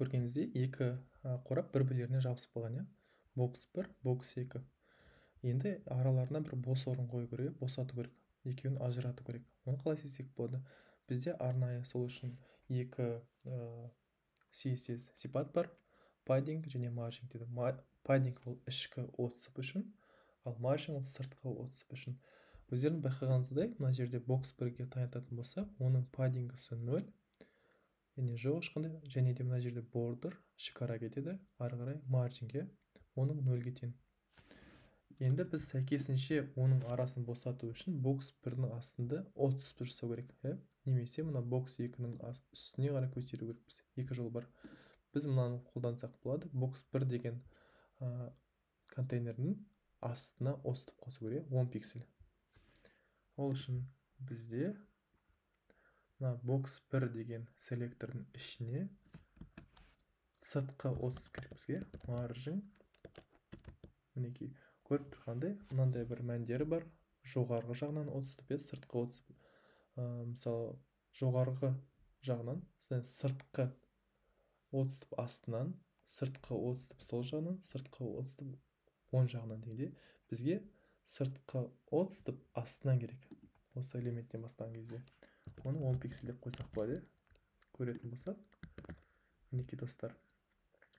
көргеніңіздей екі қорап бір-бірлеріне жабысып қалған, иә. Бокс 1, бокс 2. Енді араларына бір бос орын қою керек, босату керек. Екеуін ажырату керек. Оны қалай істесек болады? Бізде арнайы сол үшін екі CSS сипат бар. Padding және margin дейді. Padding ол ішкі отсып үшін, ал margin ол сыртқы отсып үшін. Өздерің байқағаныңыздай, мына жерде бокс 1-ге таянатын болса, оның паддингісі 0, және жоқ ешқандай, және де мына жерде border шекара кетеді, ары қарай marginге оның 0-ге тең. Енді біз сәйкесінше оның арасын босату үшін бокс 1-ның астында отсып жасау керек, немесе мына бокс 2-ның үстіне қарай көтеру керекпіз. Екі жол бар. Біз мынаны қолдансақ болады. Бокс 1 деген контейнердің астына отсып қосу керек, 10 пиксель. Ол үшін бізде мына бокс 1 деген селектордың ішіне сыртқы отсып керек бізге. Margin. Мінекей, көріп тұрғандай, мынандай бір мәндері бар. Жоғарғы жағынан отсып, сыртқы отсып. Мысалы, жоғарғы жағынан, сыртқы отсып астынан, сыртқы отсып сол жағынан, сыртқы отсып оң жағынан дегенде, бізге сыртқы отсып астынан керек. Осы элементтен бастаған кезде. Оны 10 пиксель деп қойсақ болады, көретін болсақ. Мінекей достар.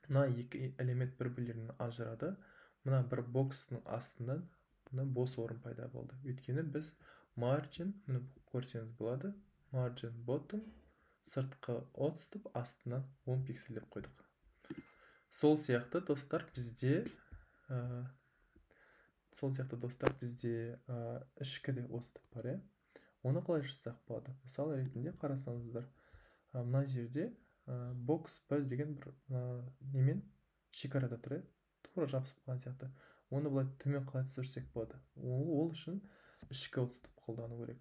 Мына екі элемент бір-бірлерінен ажырады. Мына бір бокстың астынан бос орын пайда болды. Өйткені біз margin, көрсеңіз болады, margin bottom, сыртқы отстып астынан 10 пиксель деп қойдық. Сол сияқты достар бізде ішкі отстып бар, оны қалай жасасақ болады? Мысалы ретінде қарасаңыздар, мына жерде бокс 1 деген бір немен шекарада тұр, тура жабысып қалған сияқты. Оны былай төмен қалай түсірсек болады? Ол үшін ішкі отстып қолдану керек.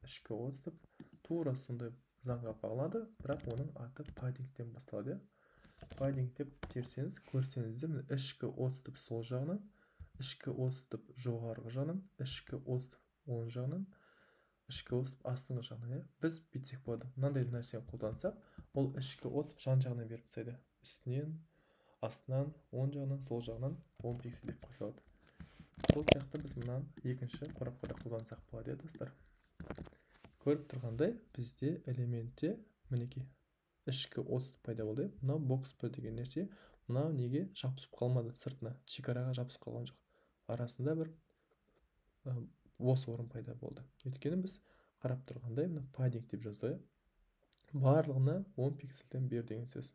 Ішкі отстып тура сондай заңға бағлады, бірақ оның аты paddingтен басталады. Padding деп терсеңіз, көрсеңіздер, ішкі отстып сол жағынан, ішкі отстып жоғарғы жағынан, ішкі отстып оң жағынан, ішкі отстып астыңғы жағынан. Біз бүйтсек болады. Мынандай нәрсені қолдансақ, ол ішкі отстып жан-жағына беріп тастайды. Үстінен, астынан, оң жағынан, сол жағынан 10 пиксель деп қойсалады. Сол сияқты біз мұнан екінші қорапқа да қолдансақ болады, достар. Көріп тұрғандай, бізде элементте мінекей ішкі отстып пайда болды. Мынау бокс 1 деген нәрсе, мынау неге жабысып қалмады, сыртына, шекараға жабысып қалған жоқ. Арасында бір бос орын пайда болды. Өйткені біз қарап тұрғандай, padding деп жазды. Барлығына 10 пиксельден бер деген сөз.